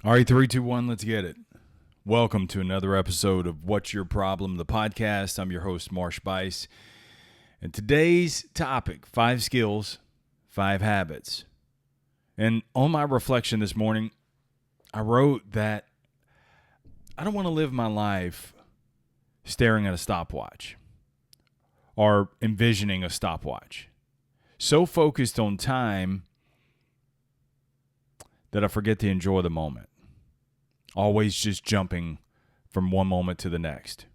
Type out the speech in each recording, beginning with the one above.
All right, 3, 2, 1, let's get it. Welcome to another episode of What's Your Problem, the podcast. I'm your host, Marsh, Buice. And today's topic, 5 skills, 5 habits. And on my reflection this morning, I wrote that I don't want to live my life staring at a stopwatch or envisioning a stopwatch. So focused on time that I forget to enjoy the moment. Always just jumping from one moment to the next.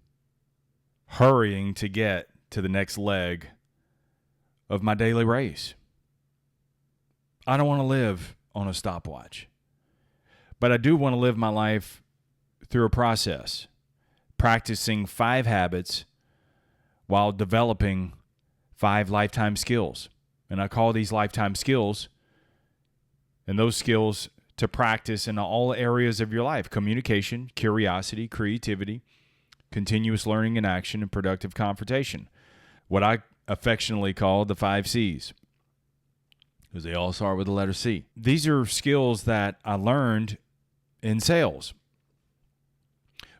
Hurrying to get to the next leg of my daily race. I don't want to live on a stopwatch. But I do want to live my life through a process. Practicing 5 habits while developing 5 lifetime skills. And I call these lifetime skills, and those skills to practice in all areas of your life: communication, curiosity, creativity, continuous learning and action, and productive confrontation. What I affectionately call the 5 C's, because they all start with the letter C. These are skills that I learned in sales.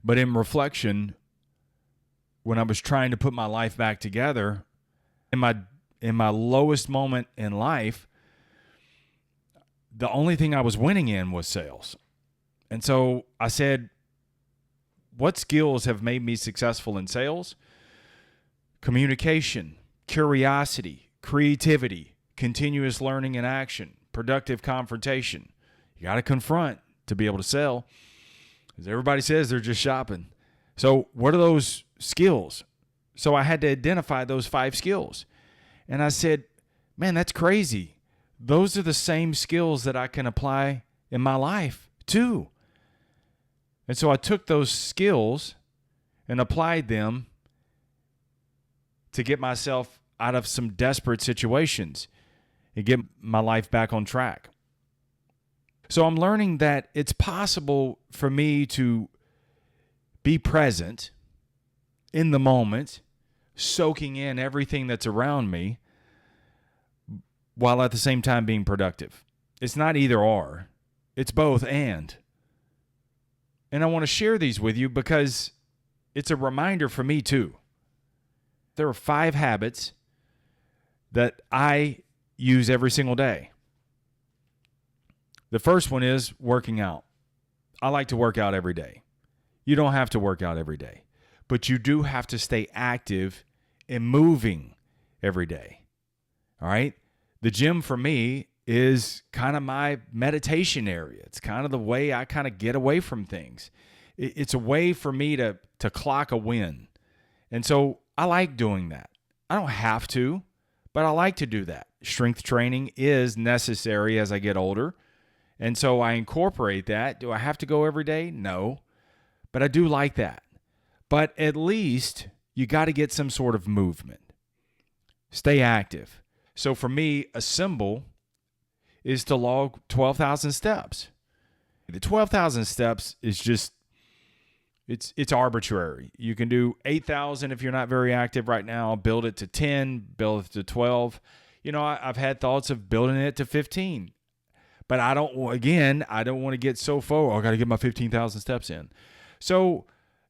But in reflection, when I was trying to put my life back together, in my lowest moment in life, the only thing I was winning in was sales. And so I said, what skills have made me successful in sales? Communication, curiosity, creativity, continuous learning and action, productive confrontation. You got to confront to be able to sell, because everybody says they're just shopping. So what are those skills? So I had to identify those 5 skills. And I said, man, that's crazy. Those are the same skills that I can apply in my life too. And so I took those skills and applied them to get myself out of some desperate situations and get my life back on track. So I'm learning that it's possible for me to be present in the moment, soaking in everything that's around me, while at the same time being productive. It's not either or. It's both and. And I want to share these with you because it's a reminder for me too. There are 5 habits that I use every single day. The first one is working out. I like to work out every day. You don't have to work out every day, but you do have to stay active and moving every day. All right? The gym for me is kind of my meditation area. It's kind of the way I kind of get away from things. It's a way for me to clock a win. And so I like doing that. I don't have to, but I like to do that. Strength training is necessary as I get older. And so I incorporate that. Do I have to go every day? No, but I do like that. But at least you got to get some sort of movement. Stay active. So for me, a symbol is to log 12,000 steps. The 12,000 steps is just, it's arbitrary. You can do 8,000 if you're not very active right now. Build it to 10, build it to 12. You know, I've had thoughts of building it to 15. But I don't want to get so full. I got to get my 15,000 steps in. So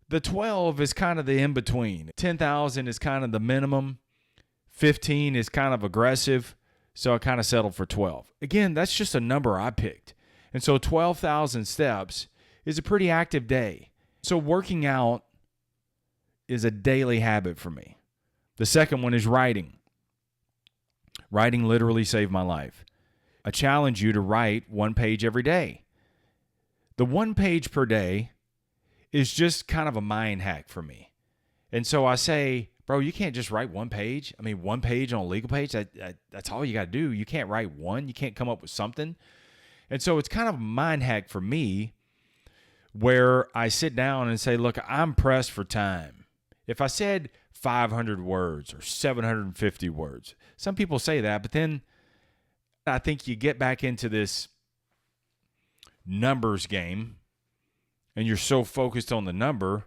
the 12 is kind of the in-between. 10,000 is kind of the minimum. 15 is kind of aggressive, so I kind of settled for 12. Again, that's just a number I picked. And so 12,000 steps is a pretty active day. So working out is a daily habit for me. The second one is writing. Writing literally saved my life. I challenge you to write 1 page every day. The 1 page per day is just kind of a mind hack for me. And so I say, bro, you can't just write 1 page. I mean, 1 page on a legal page, that's all you got to do. You can't write one. You can't come up with something. And so it's kind of a mind hack for me where I sit down and say, look, I'm pressed for time. If I said 500 words or 750 words, some people say that, but then I think you get back into this numbers game and you're so focused on the number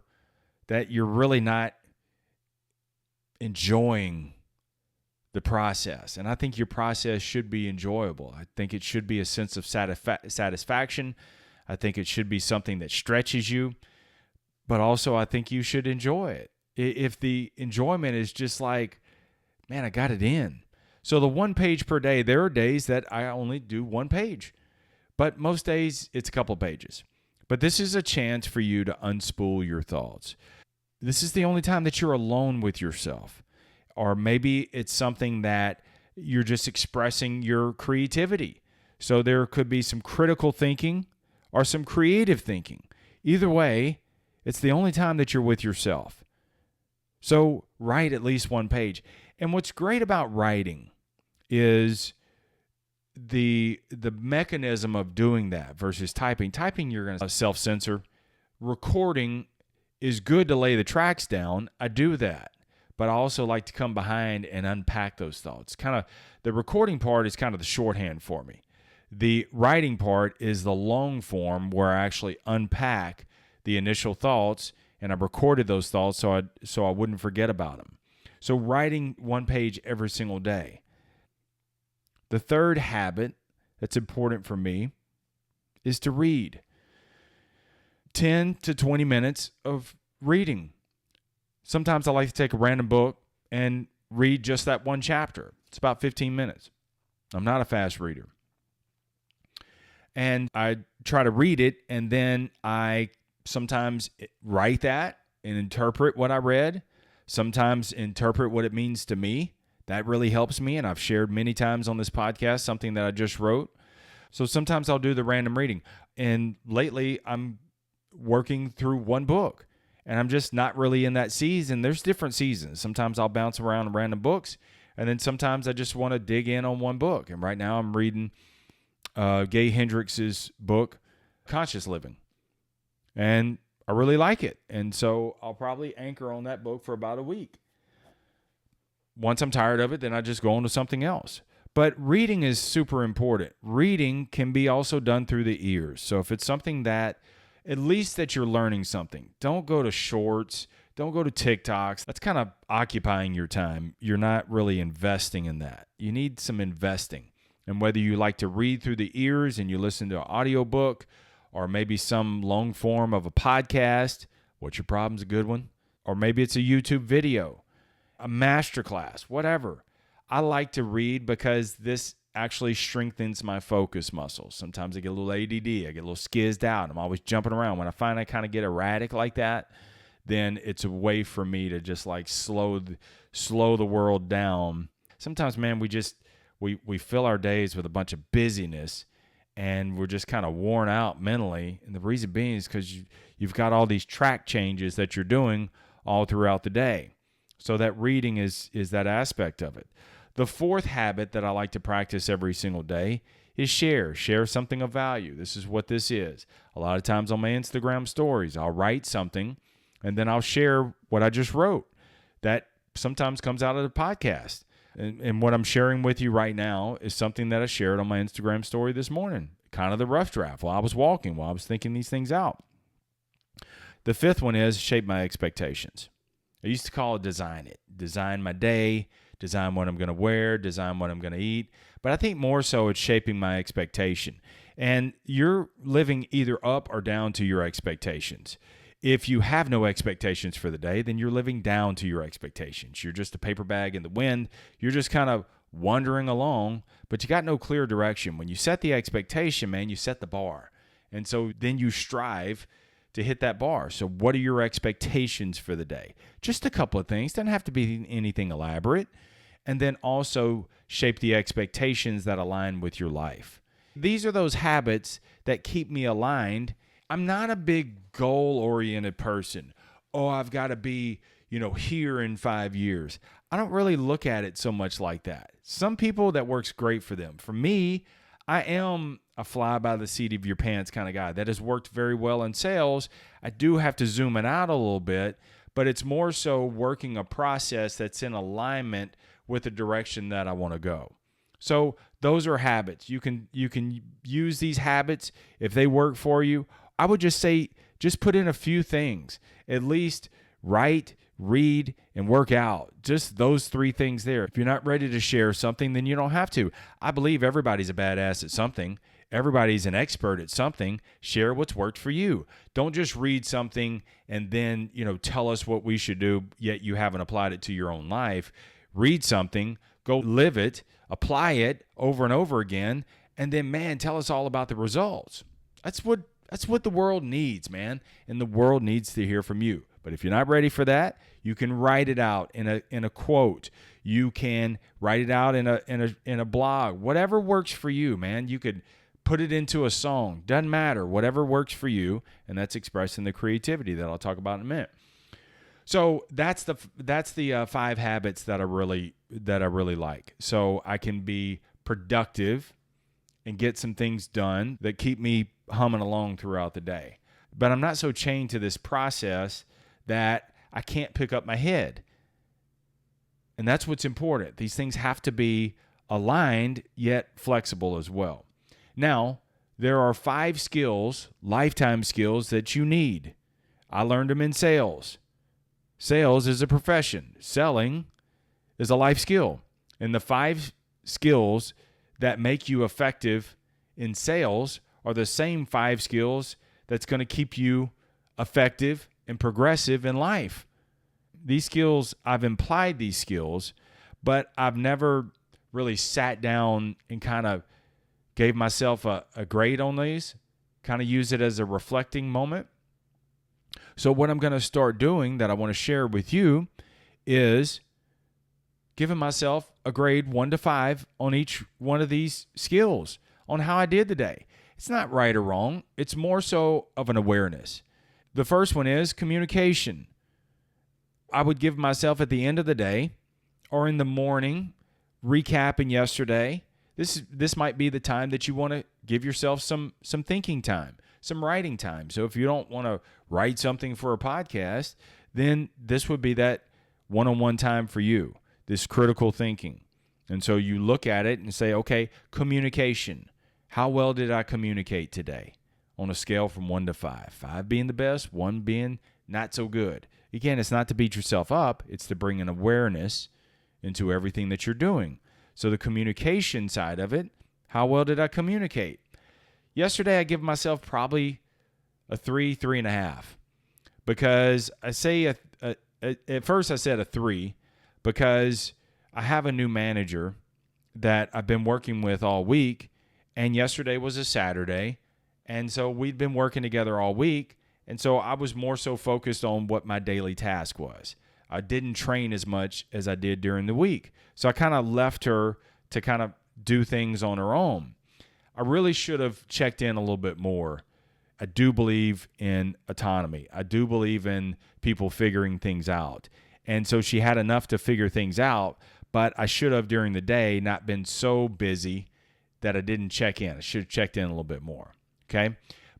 that you're really not enjoying the process. And I think your process should be enjoyable. I think it should be a sense of satisfaction. I think it should be something that stretches you, but also I think you should enjoy it. If the enjoyment is just like, man, I got it in. So the 1 page per day, there are days that I only do 1 page, but most days it's a couple pages. But this is a chance for you to unspool your thoughts. This is the only time that you're alone with yourself. Or maybe it's something that you're just expressing your creativity. So there could be some critical thinking or some creative thinking. Either way, it's the only time that you're with yourself. So write at least 1 page. And what's great about writing is the mechanism of doing that versus typing. Typing, you're going to self-censor. Recording is good to lay the tracks down. I do that. But I also like to come behind and unpack those thoughts. Kind of the recording part is kind of the shorthand for me. The writing part is the long form where I actually unpack the initial thoughts, and I recorded those thoughts so I wouldn't forget about them. So writing 1 page every single day. The third habit that's important for me is to read. 10 to 20 minutes of reading. Sometimes I like to take a random book and read just that one chapter. It's about 15 minutes. I'm not a fast reader. And I try to read it, and then I sometimes write that and interpret what I read. Sometimes interpret what it means to me. That really helps me, and I've shared many times on this podcast something that I just wrote. So sometimes I'll do the random reading. And lately, I'm working through 1 book, and I'm just not really in that season. There's different seasons. Sometimes I'll bounce around random books, and then sometimes I just want to dig in on 1 book. And right now I'm reading Gay Hendricks' book, Conscious Living. And I really like it. And so I'll probably anchor on that book for about a week. Once I'm tired of it, then I just go on to something else. But reading is super important. Reading can be also done through the ears. So if it's something that, at least that you're learning something, don't go to shorts, don't go to TikToks. That's kind of occupying your time. You're not really investing in that. You need some investing. And whether you like to read through the ears and you listen to an audiobook, or maybe some long form of a podcast, What's Your Problem's a good one, or maybe it's a YouTube video, a masterclass, whatever. I like to read because this actually strengthens my focus muscles. Sometimes I get a little ADD, I get a little skizzed out. I'm always jumping around. When I find I kind of get erratic like that, then it's a way for me to just like slow the world down. Sometimes, man, we fill our days with a bunch of busyness, and we're just kind of worn out mentally. And the reason being is because you've got all these track changes that you're doing all throughout the day. So that reading is that aspect of it. The fourth habit that I like to practice every single day is share. Share something of value. This is what this is. A lot of times on my Instagram stories, I'll write something, and then I'll share what I just wrote. That sometimes comes out of the podcast. And what I'm sharing with you right now is something that I shared on my Instagram story this morning, kind of the rough draft while I was walking, while I was thinking these things out. The fifth one is shape my expectations. I used to call it design it. Design my day, design what I'm going to wear, design what I'm going to eat. But I think more so it's shaping my expectation. And you're living either up or down to your expectations. If you have no expectations for the day, then you're living down to your expectations. You're just a paper bag in the wind. You're just kind of wandering along, but you got no clear direction. When you set the expectation, man, you set the bar. And so then you strive to hit that bar. So what are your expectations for the day? Just a couple of things. Doesn't have to be anything elaborate. And then also shape the expectations that align with your life. These are those habits that keep me aligned. I'm not a big goal-oriented person. Oh, I've got to be, here in 5 years. I don't really look at it so much like that. Some people, that works great for them. For me, I am a fly by the seat of your pants kind of guy. That has worked very well in sales. I do have to zoom it out a little bit, but it's more so working a process that's in alignment with the direction that I want to go. So those are habits. You can use these habits if they work for you. I would just say, just put in a few things. At least write, read, and work out. Just those 3 things there. If you're not ready to share something, then you don't have to. I believe everybody's a badass at something. Everybody's an expert at something. Share what's worked for you. Don't just read something and then, tell us what we should do, yet you haven't applied it to your own life. Read something, go live it, apply it over and over again, and then, man, tell us all about the results. That's what the world needs, man, and the world needs to hear from you. But if you're not ready for that, you can write it out in a quote. You can write it out in a blog. Whatever works for you, man. You could put it into a song. Doesn't matter. Whatever works for you, and that's expressing the creativity that I'll talk about in a minute. So that's the 5 habits that I really like. So I can be productive and get some things done that keep me humming along throughout the day. But I'm not so chained to this process that I can't pick up my head. And that's what's important. These things have to be aligned yet flexible as well. Now, there are 5 skills, lifetime skills, that you need. I learned them in sales. Sales is a profession. Selling is a life skill. And the 5 skills that make you effective in sales are the same 5 skills that's going to keep you effective and progressive in life. These skills, I've implied these skills, but I've never really sat down and kind of gave myself a grade on these, kind of use it as a reflecting moment. So what I'm going to start doing that I want to share with you is giving myself a grade 1 to 5 on each one of these skills on how I did today. It's not right or wrong. It's more so of an awareness. The first one is communication. I would give myself at the end of the day or in the morning, recapping yesterday. This might be the time that you want to give yourself some thinking time, some writing time. So if you don't want to write something for a podcast, then this would be that one-on-one time for you, this critical thinking. And so you look at it and say, okay, communication. How well did I communicate today on a scale from 1 to 5? 5 being the best, 1 being not so good. Again, it's not to beat yourself up. It's to bring an awareness into everything that you're doing. So the communication side of it, how well did I communicate? Yesterday, I give myself probably a 3, 3.5, because I say at first I said a 3 because I have a new manager that I've been working with all week, and yesterday was a Saturday, and so we'd been working together all week, and so I was more so focused on what my daily task was. I didn't train as much as I did during the week. So I kind of left her to kind of do things on her own. I really should have checked in a little bit more. I do believe in autonomy. I do believe in people figuring things out. And so she had enough to figure things out, but I should have during the day not been so busy that I didn't check in. I should have checked in a little bit more. Okay.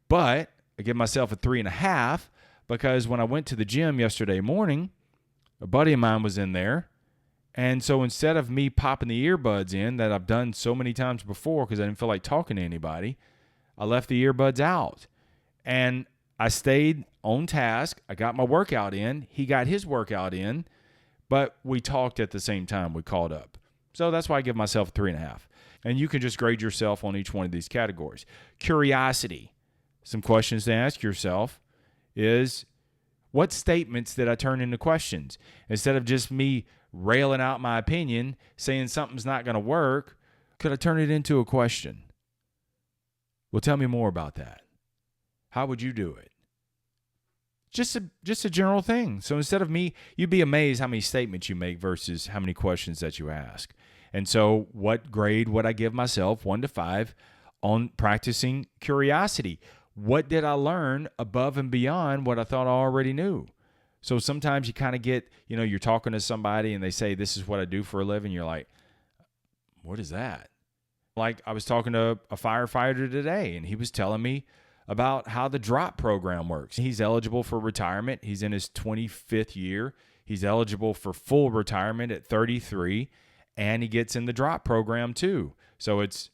But I give myself a 3.5 because when I went to the gym yesterday morning, a buddy of mine was in there. And so instead of me popping the earbuds in that I've done so many times before because I didn't feel like talking to anybody, I left the earbuds out. And I stayed on task. I got my workout in. He got his workout in. But we talked at the same time. We called up. So that's why I give myself a 3.5. And you can just grade yourself on each one of these categories. Curiosity. Some questions to ask yourself is, what statements did I turn into questions? Instead of just me railing out my opinion, saying something's not going to work, could I turn it into a question? Well, tell me more about that. How would you do it? Just a general thing. So instead of me, you'd be amazed how many statements you make versus how many questions that you ask. And so what grade would I give myself, 1 to 5, on practicing curiosity? What did I learn above and beyond what I thought I already knew? So sometimes you kind of get, you're talking to somebody and they say, this is what I do for a living. You're like, what is that? Like I was talking to a firefighter today and he was telling me about how the drop program works. He's eligible for retirement. He's in his 25th year. He's eligible for full retirement at 33, and he gets in the drop program too. So it's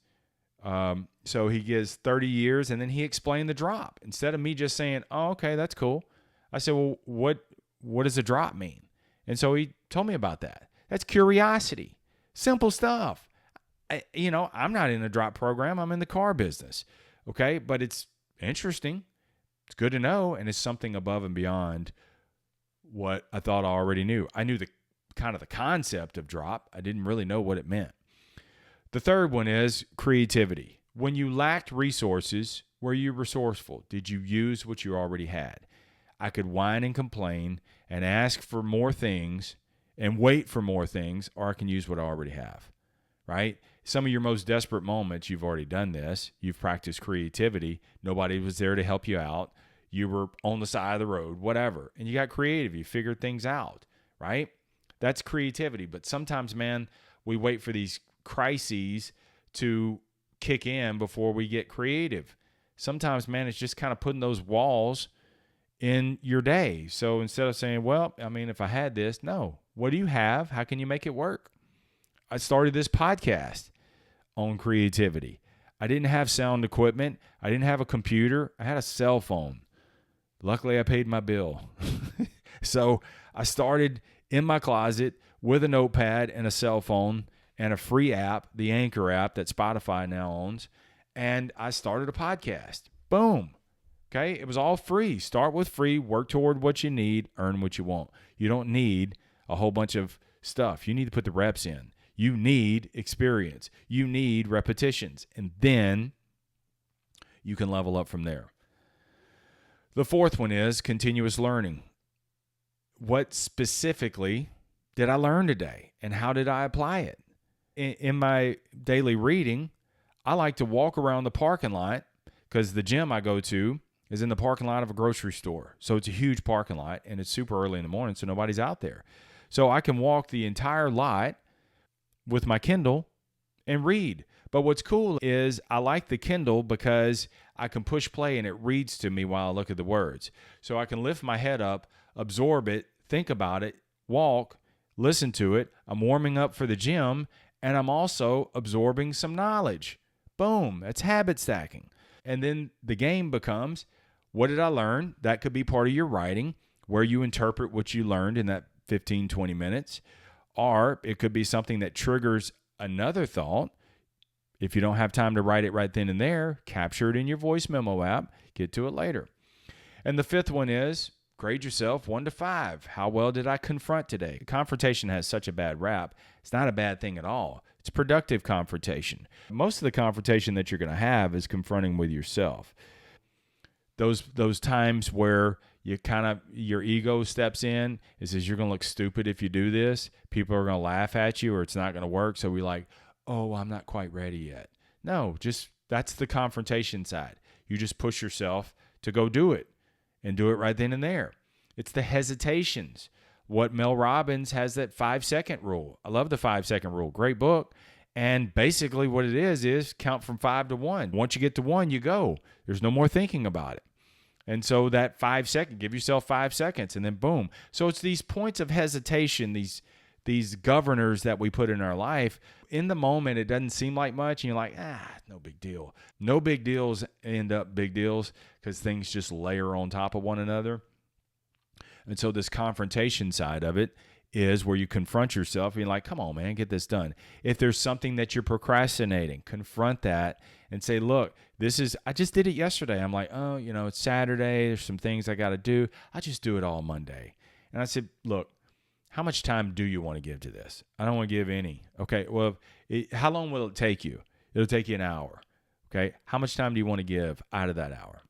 so he gets 30 years, and then he explained the drop. Instead of me just saying, oh, okay, that's cool, I said, well, what does a drop mean? And so he told me about that. That's curiosity. Simple stuff. I'm not in a drop program. I'm in the car business. Okay. But it's interesting. It's good to know. And it's something above and beyond what I thought I already knew. I knew the concept of drop. I didn't really know what it meant. The third one is creativity. When you lacked resources, were you resourceful? Did you use what you already had? I could whine and complain and ask for more things and wait for more things, or I can use what I already have, right? Some of your most desperate moments, you've already done this. You've practiced creativity. Nobody was there to help you out. You were on the side of the road, whatever. And you got creative. You figured things out, right? That's creativity. But sometimes, man, we wait for these crises to kick in before we get creative. Sometimes, man, it's just kind of putting those walls in your day. So instead of saying, well, I mean, if I had this, no. What do you have? How can you make it work? I started this podcast on creativity. I didn't have sound equipment. I didn't have a computer. I had a cell phone. Luckily, I paid my bill. So I started in my closet with a notepad and a cell phone and a free app, the Anchor app that Spotify now owns. And I started a podcast. Boom. Okay. It was all free. Start with free, work toward what you need, earn what you want. You don't need a whole bunch of stuff. You need to put the reps in. You need experience. You need repetitions. And then you can level up from there. The fourth one is continuous learning. What specifically did I learn today, and how did I apply it? In my daily reading, I like to walk around the parking lot because the gym I go to is in the parking lot of a grocery store. So it's a huge parking lot, and it's super early in the morning, so nobody's out there. So I can walk the entire lot with my Kindle and read. But what's cool is I like the Kindle because I can push play and it reads to me while I look at the words. So I can lift my head up, absorb it, think about it, walk, listen to it. I'm warming up for the gym, and I'm also absorbing some knowledge. Boom, that's habit stacking. And then the game becomes, what did I learn? That could be part of your writing, where you interpret what you learned in that 15, 20 minutes. Or it could be something that triggers another thought. If you don't have time to write it right then and there, capture it in your voice memo app, get to it later. And the fifth one is grade yourself 1 to 5. How well did I confront today? Confrontation has such a bad rap. It's not a bad thing at all. It's productive confrontation. Most of the confrontation that you're going to have is confronting with yourself. Those times where your ego steps in, it says you're going to look stupid if you do this. People are going to laugh at you, or it's not going to work. So we're like, oh, I'm not quite ready yet. No, that's the confrontation side. You just push yourself to go do it and do it right then and there. It's the hesitations. What Mel Robbins has, that 5-second rule. I love the 5-second rule. Great book. And basically what it is count from 5 to 1. Once you get to 1, you go. There's no more thinking about it. And so that 5 second, give yourself 5 seconds and then boom. So it's these points of hesitation, these governors that we put in our life. In the moment, it doesn't seem like much. And you're like, no big deal. No big deals end up big deals because things just layer on top of one another. And so this confrontation side of it is where you confront yourself and you're like, come on, man, get this done. If there's something that you're procrastinating, confront that and say, look, I just did it yesterday. I'm like, oh, it's Saturday. There's some things I got to do. I just do it all Monday. And I said, look, how much time do you want to give to this? I don't want to give any. Okay, well, how long will it take you? It'll take you an hour. Okay, how much time do you want to give out of that hour?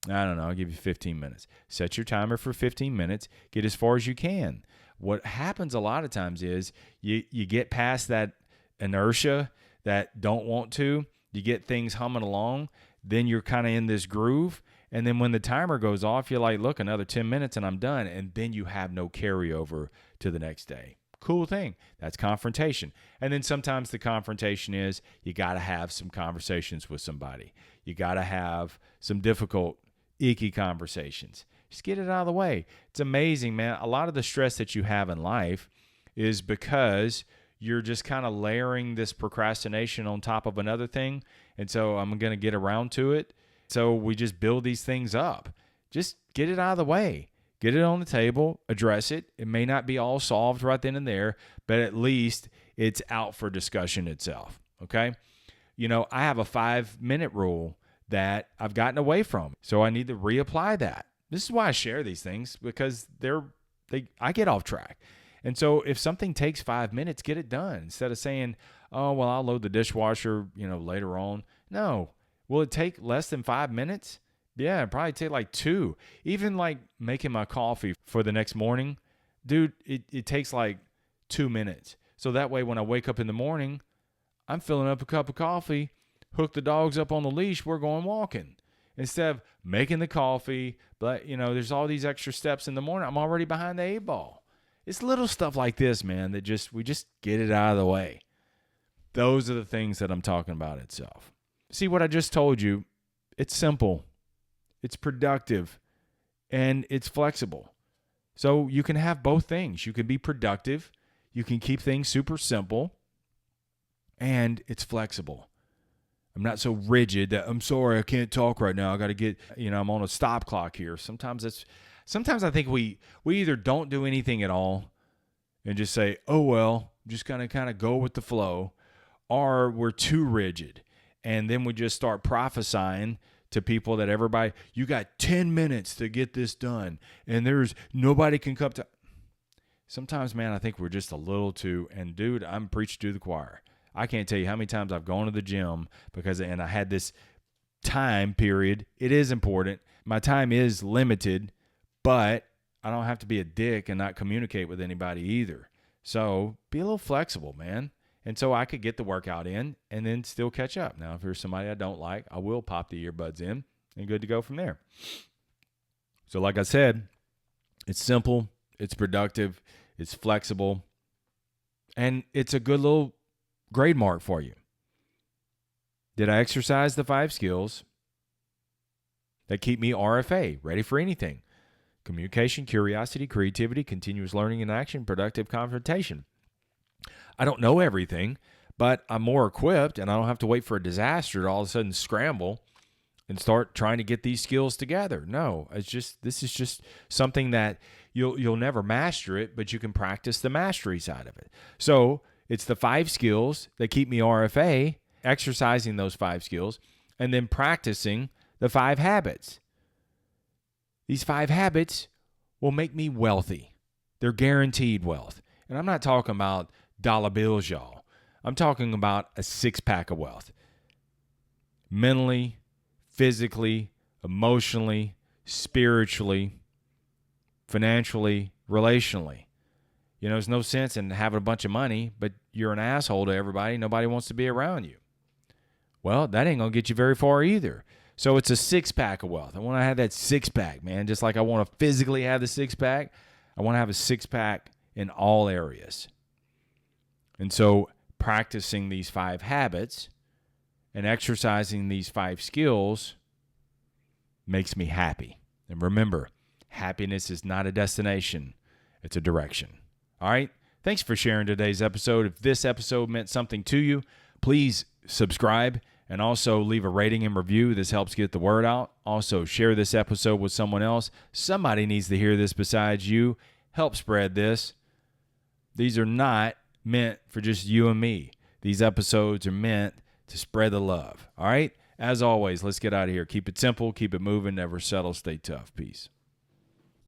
I don't know. I'll give you 15 minutes. Set your timer for 15 minutes. Get as far as you can. What happens a lot of times is you get past that inertia, that don't want to. You get things humming along. Then you're kind of in this groove. And then when the timer goes off, you're like, look, another 10 minutes and I'm done. And then you have no carryover to the next day. Cool thing. That's confrontation. And then sometimes the confrontation is you got to have some conversations with somebody. You got to have some difficult, icky conversations. Just get it out of the way. It's amazing, man. A lot of the stress that you have in life is because you're just kind of layering this procrastination on top of another thing. And so I'm going to get around to it. So we just build these things up. Just get it out of the way. Get it on the table, address it. It may not be all solved right then and there, but at least it's out for discussion itself. okay? I have a 5-minute rule that I've gotten away from. So I need to reapply that. This is why I share these things, because I get off track. And so if something takes 5 minutes, get it done. Instead of saying, oh, well, I'll load the dishwasher, later on. No. Will it take less than 5 minutes? Yeah, it'd probably take like 2. Even like making my coffee for the next morning, dude, it takes like 2 minutes. So that way when I wake up in the morning, I'm filling up a cup of coffee, hook the dogs up on the leash, we're going walking. Instead of making the coffee, but there's all these extra steps in the morning, I'm already behind the 8-ball. It's little stuff like this, man, that we just get it out of the way. Those are the things that I'm talking about itself. See, what I just told you, it's simple, it's productive, and it's flexible. So you can have both things. You can be productive, you can keep things super simple, and it's flexible. I'm not so rigid that I'm sorry, I can't talk right now. I got to get, I'm on a stop clock here. Sometimes I think we either don't do anything at all and just say, oh, well, I'm just going to kind of go with the flow, or we're too rigid. And then we just start prophesying to people that you got 10 minutes to get this done, and nobody can come to. Sometimes, man, I think we're just a little too, and dude, I'm preaching to the choir. I can't tell you how many times I've gone to the gym and I had this time period. It is important. My time is limited, but I don't have to be a dick and not communicate with anybody either. So be a little flexible, man. And so I could get the workout in and then still catch up. Now, if there's somebody I don't like, I will pop the earbuds in and good to go from there. So like I said, it's simple, it's productive, it's flexible, and it's a good little grade mark for you. Did I exercise the 5 skills that keep me RFA, ready for anything? Communication, curiosity, creativity, continuous learning and action, productive confrontation. I don't know everything, but I'm more equipped, and I don't have to wait for a disaster to all of a sudden scramble and start trying to get these skills together. No, this is just something that you'll never master it, but you can practice the mastery side of it. So it's the 5 skills that keep me RFA, exercising those 5 skills, and then practicing the 5 habits. These 5 habits will make me wealthy. They're guaranteed wealth. And I'm not talking about dollar bills, y'all. I'm talking about a 6-pack of wealth. Mentally, physically, emotionally, spiritually, financially, relationally. There's no sense in having a bunch of money, but you're an asshole to everybody. Nobody wants to be around you. Well, that ain't going to get you very far either. So it's a 6-pack of wealth. I want to have that 6-pack, man. Just like I want to physically have the 6-pack, I want to have a 6-pack in all areas. And so practicing these 5 habits and exercising these 5 skills makes me happy. And remember, happiness is not a destination, it's a direction. All right? Thanks for sharing today's episode. If this episode meant something to you, please subscribe and also leave a rating and review. This helps get the word out. Also, share this episode with someone else. Somebody needs to hear this besides you. Help spread this. These are not meant for just you and me. These episodes are meant to spread the love. All right? As always, let's get out of here. Keep it simple, keep it moving, never settle, stay tough. Peace.